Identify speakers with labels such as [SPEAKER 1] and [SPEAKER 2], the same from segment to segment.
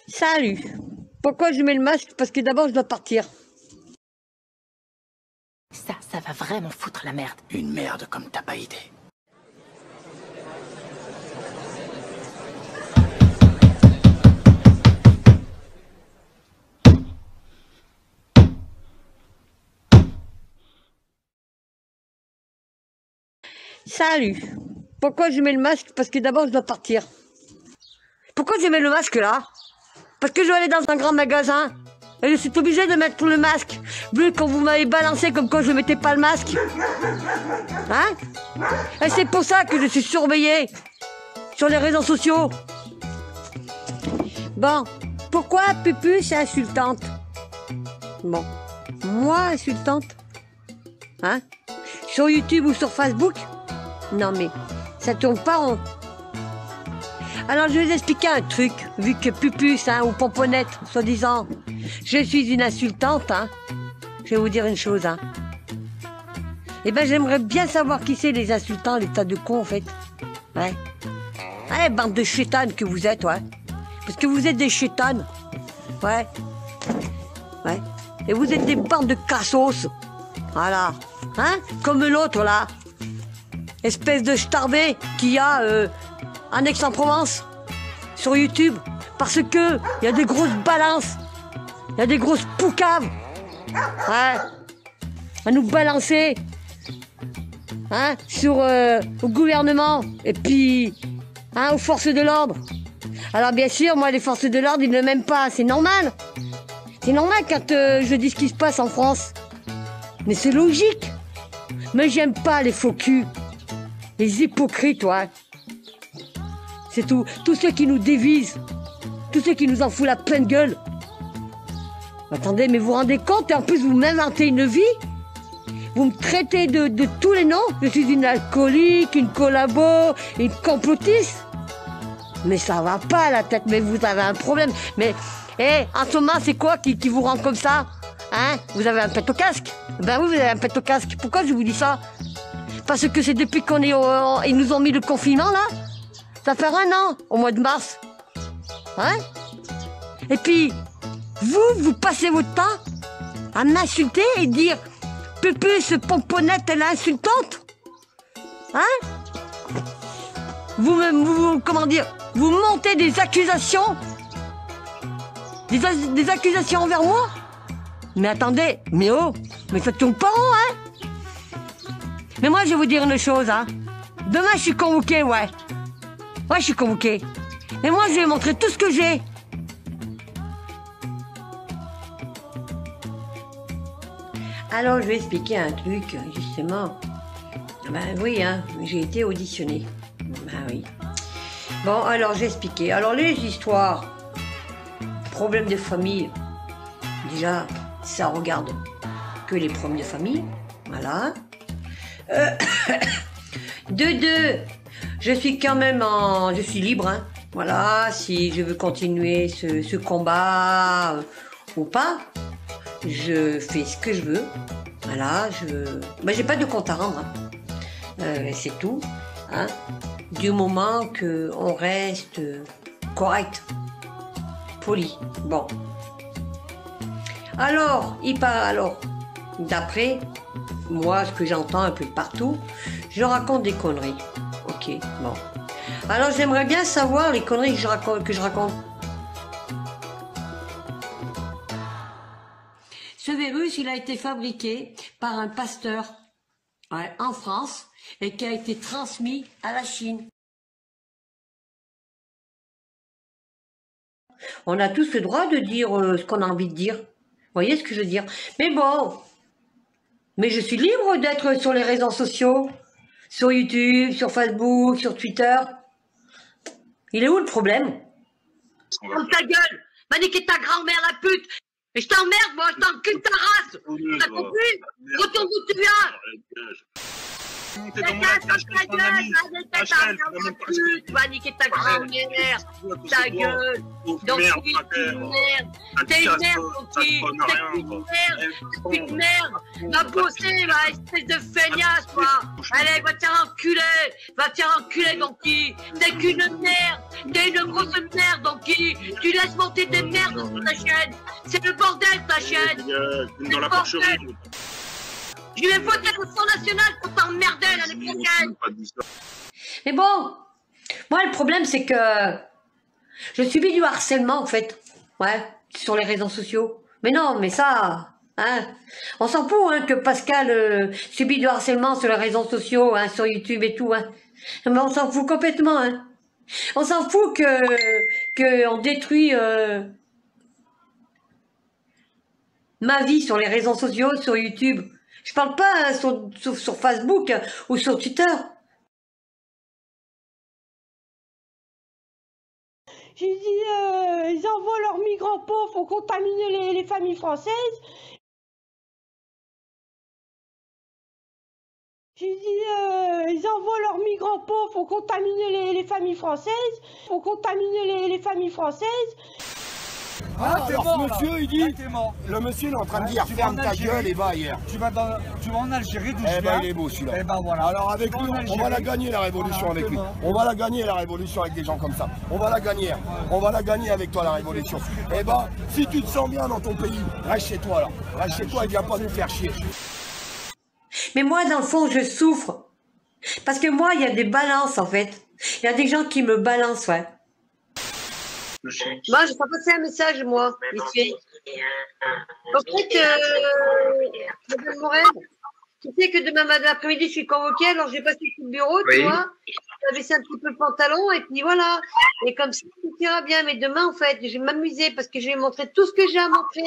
[SPEAKER 1] Salut. Pourquoi je mets le masque? Parce que d'abord je dois partir.
[SPEAKER 2] Ça va vraiment foutre la merde.
[SPEAKER 3] Une merde comme t'as pas idée.
[SPEAKER 1] Salut. Pourquoi je mets le masque? Parce que d'abord je dois partir. Pourquoi je mets le masque là? Parce que je vais aller dans un grand magasin. Et je suis obligée de mettre le masque. Vu quand vous m'avez balancé comme quoi je ne mettais pas le masque. Hein? Et c'est pour ça que je suis surveillée. Sur les réseaux sociaux. Bon. Pourquoi Pupu c'est insultante? Bon. Moi insultante? Hein? Sur YouTube ou sur Facebook? Non mais, ça tourne pas rond. Alors je vais vous expliquer un truc, vu que Pupus, hein, ou Pomponnette, soi-disant, je suis une insultante, hein. Je vais vous dire une chose, hein. Eh ben j'aimerais bien savoir qui c'est les insultants, les tas de cons en fait. Ouais. Ouais, bande de chétanes que vous êtes, ouais. Parce que vous êtes des chétanes. Ouais. Ouais. Et vous êtes des bandes de cassos. Voilà. Hein? Comme l'autre là. Espèce de starbé qu'il y a en Aix-en-Provence. Sur YouTube. Parce que il y a des grosses balances. Il y a des grosses poucaves. Ouais. À nous balancer. Hein? Sur au gouvernement. Et puis hein, aux forces de l'ordre. Alors bien sûr, moi les forces de l'ordre, ils ne m'aiment pas. C'est normal. C'est normal quand je dis ce qui se passe en France. Mais c'est logique. Mais j'aime pas les faux culs. Les hypocrites, ouais. C'est tout. Tous ceux qui nous dévisent. Tous ceux qui nous en foutent la pleine gueule. Attendez, mais vous vous rendez compte? Et en plus, vous m'inventez une vie? Vous me traitez de tous les noms? Je suis une alcoolique, une collabo, une complotiste? Mais ça va pas la tête, mais vous avez un problème. Mais, en ce moment, c'est quoi qui vous rend comme ça? Hein? Vous avez un pet au casque? Ben oui, vous avez un pet au casque. Pourquoi je vous dis ça? Parce que c'est depuis qu'on est ils nous ont mis le confinement, là. Ça fait 1 an, au mois de mars. Hein? Et puis, vous passez votre temps à m'insulter et dire Pupus, Pomponnette, elle est insultante. Hein? Comment dire? Vous montez des accusations. Des accusations envers moi? Mais attendez, mais oh, mais ça tourne pas rond, hein? Mais moi, je vais vous dire une chose, hein. Demain, je suis convoqué, ouais. Ouais, je suis convoqué. Mais moi, je vais montrer tout ce que j'ai. Alors, je vais expliquer un truc, justement. Ben oui, hein, j'ai été auditionnée. Ben oui. Bon, alors, j'ai expliqué. Alors, les histoires, problèmes de famille, déjà, ça regarde que les problèmes de famille. Voilà. De deux, je suis quand même je suis libre, hein. Voilà, si je veux continuer ce combat ou pas, je fais ce que je veux. Voilà, j'ai pas de compte à rendre, hein. C'est tout, hein. Du moment qu'on reste correct, poli. Bon. Alors, d'après moi, ce que j'entends un peu partout, je raconte des conneries. Ok, bon. Alors, j'aimerais bien savoir les conneries que je raconte. Ce virus, il a été fabriqué par un pasteur, ouais, en France et qui a été transmis à la Chine. On a tous le droit de dire ce qu'on a envie de dire. Vous voyez ce que je veux dire? Mais bon, mais je suis libre d'être sur les réseaux sociaux, sur YouTube, sur Facebook, sur Twitter. Il est où le problème? Ferme ta gueule! Va niquer ta grand-mère la pute! Et je t'emmerde, moi, je t'encule ta race! T'as compris? Retourne où tu viens!
[SPEAKER 3] T'es dans mon live, t'as ton ami.
[SPEAKER 2] Tu vas niquer ta grand-mère, ta gueule. Donc tu es une merde. T'es une merde, Donkey. T'es une merde. Va bosser, va, espèce de feignasse, toi. Allez, va te faire enculer. Va te faire enculer, Donkey. T'es qu'une merde. T'es une grosse merde, Donkey. Tu laisses monter des merdes sur ta chaîne. C'est le bordel, ta chaîne.
[SPEAKER 3] Dans la porcherie.
[SPEAKER 2] Je vais voter au Front National pour t'emmerder l'année prochaine.
[SPEAKER 1] Mais bon, moi le problème c'est que je subis du harcèlement en fait. Ouais, sur les réseaux sociaux. Mais non, mais ça, hein, on s'en fout hein, que Pascal subit du harcèlement sur les réseaux sociaux, hein, sur YouTube et tout. Hein. Mais on s'en fout complètement. Hein. On s'en fout que on détruit ma vie sur les réseaux sociaux, sur YouTube. Je parle pas hein, sur Facebook ou sur Twitter.
[SPEAKER 4] J'ai dit, ils envoient leurs migrants pauvres pour contaminer les familles françaises. J'ai dit, ils envoient leurs migrants pauvres pour contaminer les familles françaises. Pour contaminer les familles françaises.
[SPEAKER 5] Ah, alors ce monsieur, il dit, le monsieur il est en train de dire ferme ta gueule et va ailleurs.
[SPEAKER 6] Tu vas en Algérie d'où je viens.
[SPEAKER 5] Il est beau celui-là.
[SPEAKER 6] Eh ben voilà.
[SPEAKER 5] Alors avec lui, on va la gagner la révolution avec lui. On va la gagner la révolution avec des gens comme ça. On va la gagner. On va la gagner avec toi la révolution. Eh ben, si tu te sens bien dans ton pays, reste chez toi là. Reste chez toi et viens pas nous faire chier.
[SPEAKER 1] Mais moi, dans le fond, je souffre. Parce que moi, il y a des balances, en fait. Il y a des gens qui me balancent, ouais. Moi, je vais passer un message, moi, ici. En fait, Madame Morel, tu sais que demain après-midi, je suis convoquée, alors j'ai passé tout le bureau, tu vois. J'ai baissé un petit peu le pantalon, et puis voilà. Et comme ça, tout ira bien. Mais demain, en fait, je vais m'amuser parce que je vais montrer tout ce que j'ai à montrer.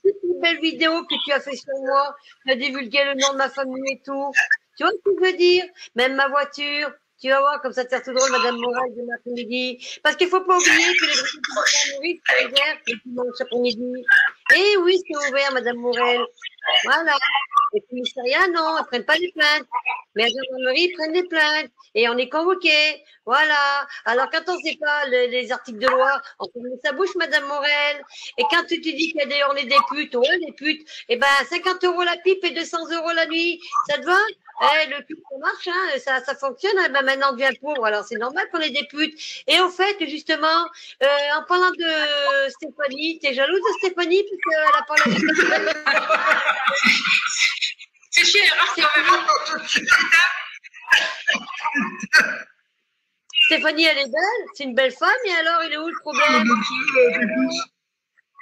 [SPEAKER 1] Toutes les belles vidéos que tu as fait sur moi. Tu as divulgué le nom de ma famille et tout. Tu vois ce que je veux dire? Même ma voiture. Tu vas voir, comme ça te sert tout drôle, Madame Morel, demain après-midi. Parce qu'il faut pas oublier que les gendarmeries sont ouvertes le dimanche après-midi. Eh oui, c'est ouvert, Madame Morel. Voilà. Les commissariats, non, ils prennent pas les plaintes. Mais la gendarmerie, ils prennent les plaintes. Et on est convoqués. Voilà. Alors, quand on sait pas les articles de loi, on ferme sa bouche, Madame Morel. Et quand tu te dis qu'il y a des, on est des putes, ouais, des putes, eh ben, 50 € la pipe et 200 € la nuit. Ça te va? Eh, le cul, ça marche, hein, ça fonctionne. Hein, ben maintenant, on devient pauvre, alors c'est normal qu'on ait des putes. Et au fait, justement, en parlant de Stéphanie, t'es jalouse de Stéphanie parce qu'elle a parlé de...
[SPEAKER 2] C'est chier,
[SPEAKER 1] Stéphanie, elle est belle, c'est une belle femme, et alors, il est où le problème?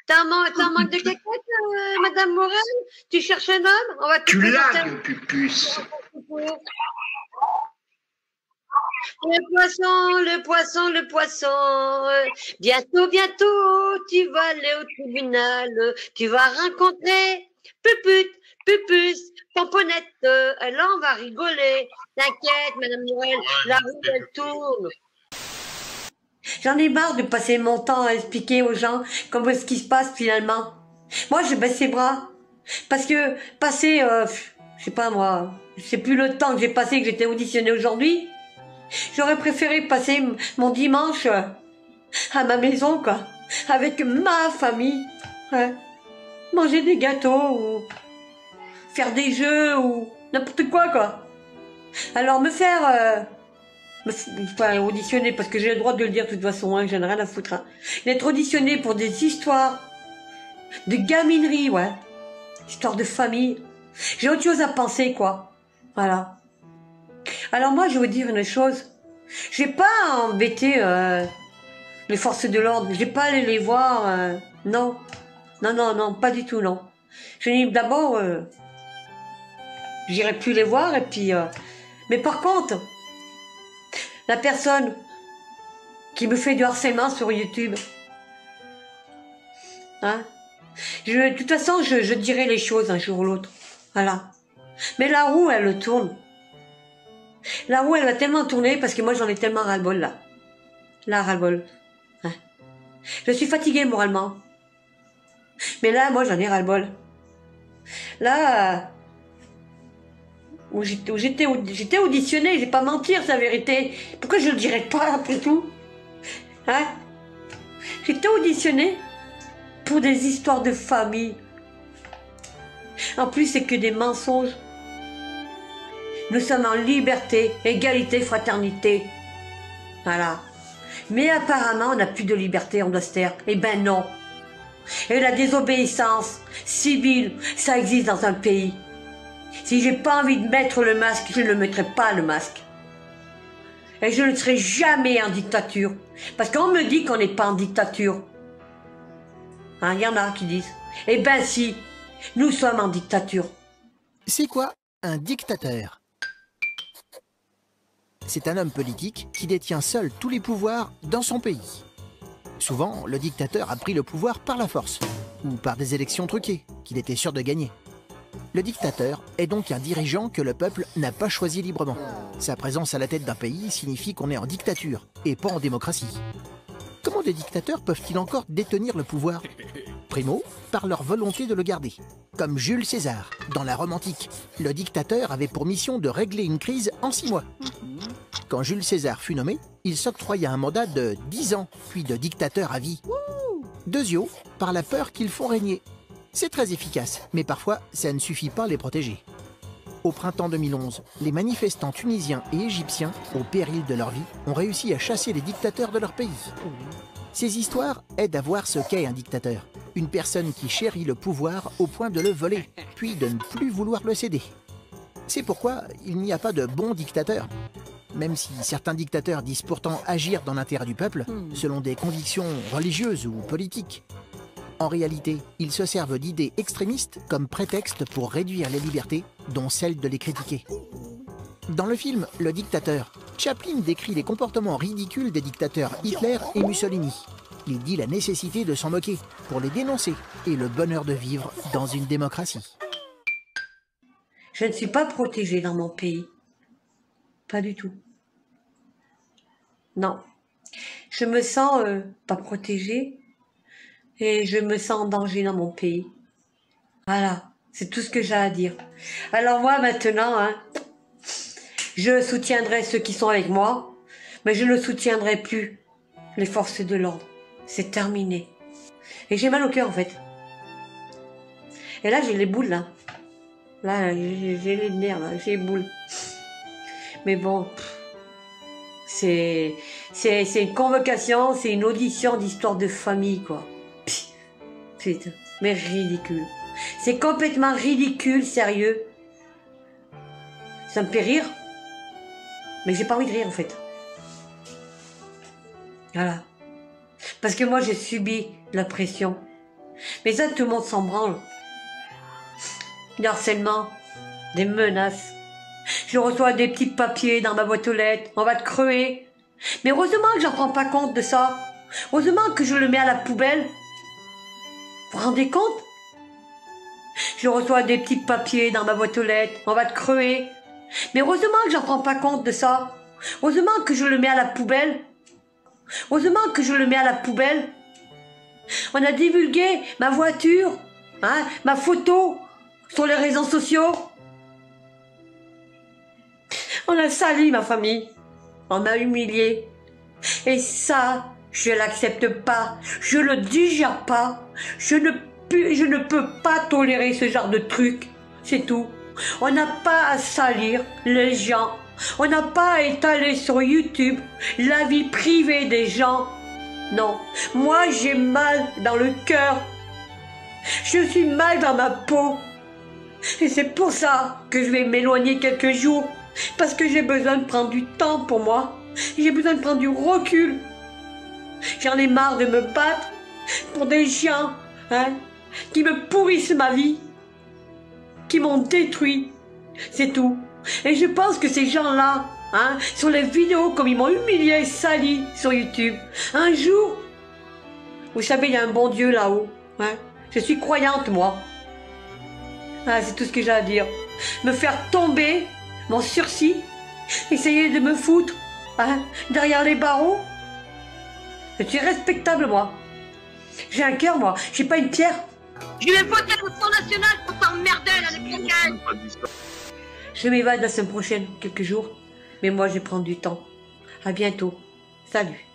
[SPEAKER 1] T'as un manque de caquette, Madame Morel? Tu cherches un homme? On va te
[SPEAKER 7] Tu
[SPEAKER 1] présenter
[SPEAKER 7] lagues, pupuce.
[SPEAKER 1] Le poisson. Bientôt, tu vas aller au tribunal. Tu vas rencontrer Pupus, Pomponnette. Là, on va rigoler. T'inquiète, Madame Morel, la roue, elle tourne. J'en ai marre de passer mon temps à expliquer aux gens comment ce qui se passe finalement. Moi, je baisse les bras. Parce que passer, je sais pas moi, je sais plus le temps que j'ai passé, que j'étais auditionnée aujourd'hui. J'aurais préféré passer mon dimanche à ma maison, quoi. Avec ma famille. Ouais. Manger des gâteaux ou faire des jeux ou n'importe quoi, quoi. Alors me faire auditionner, parce que j'ai le droit de le dire de toute façon, hein, j'en ai rien à foutre. Hein. D'être auditionné pour des histoires de gaminerie, ouais. Histoire de famille. J'ai autre chose à penser, quoi. Voilà. Alors moi, je vais vous dire une chose. Je vais pas embêter les forces de l'ordre. Je vais pas aller les voir. Non. Non, pas du tout, non. Je dis d'abord, j'irai plus les voir et puis... Mais par contre, la personne qui me fait du harcèlement sur YouTube, hein, de toute façon, je dirai les choses un jour ou l'autre. Voilà. Mais la roue, elle tourne. La roue, elle va tellement tourner parce que moi, j'en ai tellement ras-le-bol, là. Là, ras-le-bol. Hein. Je suis fatiguée moralement. Mais là, moi, j'en ai ras-le-bol. Là, où j'étais auditionnée, je vais pas mentir, c'est la vérité. Pourquoi je le dirais pas après tout? Hein? J'étais auditionnée pour des histoires de famille. En plus, c'est que des mensonges. Nous sommes en liberté, égalité, fraternité. Voilà. Mais apparemment, on n'a plus de liberté, on doit se taire. Eh ben non. Et la désobéissance civile, ça existe dans un pays. Si j'ai pas envie de mettre le masque, je ne mettrai pas le masque. Et je ne serai jamais en dictature. Parce qu'on me dit qu'on n'est pas en dictature. Hein, y en a qui disent. Eh ben si, nous sommes en dictature.
[SPEAKER 7] C'est quoi un dictateur? C'est un homme politique qui détient seul tous les pouvoirs dans son pays. Souvent, le dictateur a pris le pouvoir par la force, ou par des élections truquées, qu'il était sûr de gagner. Le dictateur est donc un dirigeant que le peuple n'a pas choisi librement. Sa présence à la tête d'un pays signifie qu'on est en dictature, et pas en démocratie. Comment des dictateurs peuvent-ils encore détenir le pouvoir? Primo, par leur volonté de le garder. Comme Jules César, dans la Rome antique, le dictateur avait pour mission de régler une crise en 6 mois. Quand Jules César fut nommé, il s'octroya un mandat de 10 ans, puis de dictateur à vie. Deuxièmement, par la peur qu'ils font régner. C'est très efficace, mais parfois, ça ne suffit pas à les protéger. Au printemps 2011, les manifestants tunisiens et égyptiens, au péril de leur vie, ont réussi à chasser les dictateurs de leur pays. Ces histoires aident à voir ce qu'est un dictateur. Une personne qui chérit le pouvoir au point de le voler, puis de ne plus vouloir le céder. C'est pourquoi il n'y a pas de bons dictateurs. Même si certains dictateurs disent pourtant agir dans l'intérêt du peuple, selon des convictions religieuses ou politiques. En réalité, ils se servent d'idées extrémistes comme prétexte pour réduire les libertés, dont celle de les critiquer. Dans le film Le Dictateur, Chaplin décrit les comportements ridicules des dictateurs Hitler et Mussolini. Il dit la nécessité de s'en moquer, pour les dénoncer, et le bonheur de vivre dans une démocratie.
[SPEAKER 1] Je ne suis pas protégée dans mon pays. Pas du tout. Non. Je me sens pas protégée et je me sens en danger dans mon pays. Voilà, c'est tout ce que j'ai à dire. Alors moi maintenant, hein, je soutiendrai ceux qui sont avec moi, mais je ne soutiendrai plus les forces de l'ordre. C'est terminé. Et j'ai mal au cœur en fait. Et là j'ai les boules là. Là j'ai les nerfs là, j'ai les boules. Mais bon, c'est une convocation, c'est une audition d'histoire de famille, quoi. Putain, mais ridicule. C'est complètement ridicule, sérieux. Ça me fait rire, mais j'ai pas envie de rire, en fait. Voilà. Parce que moi, j'ai subi la pression. Mais ça, tout le monde s'en branle. Du harcèlement, des menaces. Je reçois des petits papiers dans ma boîte aux lettres. On va te crever. Mais heureusement que j'en prends pas compte de ça. Heureusement que je le mets à la poubelle. Vous vous rendez compte? Je reçois des petits papiers dans ma boîte aux lettres. On va te crever. Mais heureusement que j'en prends pas compte de ça. Heureusement que je le mets à la poubelle. Heureusement que je le mets à la poubelle. On a divulgué ma voiture, hein, ma photo sur les réseaux sociaux. On a sali ma famille. On m'a humilié. Et ça, je l'accepte pas. Je le digère pas. Je ne peux pas tolérer ce genre de truc. C'est tout. On n'a pas à salir les gens. On n'a pas à étaler sur YouTube la vie privée des gens. Non. Moi, j'ai mal dans le cœur. Je suis mal dans ma peau. Et c'est pour ça que je vais m'éloigner quelques jours. Parce que j'ai besoin de prendre du temps pour moi. J'ai besoin de prendre du recul. J'en ai marre de me battre pour des gens, hein, qui me pourrissent ma vie, qui m'ont détruit. C'est tout. Et je pense que ces gens-là, hein, sur les vidéos, comme ils m'ont humilié, sali sur YouTube, un jour, vous savez, il y a un bon Dieu là-haut. Hein. Je suis croyante, moi. Ah, c'est tout ce que j'ai à dire. Me faire tomber mon sursis, essayer de me foutre, hein, derrière les barreaux. Je suis respectable, moi. J'ai un cœur, moi. J'ai pas une pierre.
[SPEAKER 2] Je vais voter au Front National pour t'emmerder, là, les coquins.
[SPEAKER 1] Je m'évade la semaine prochaine, quelques jours. Mais moi, je vais prendre du temps. À bientôt. Salut.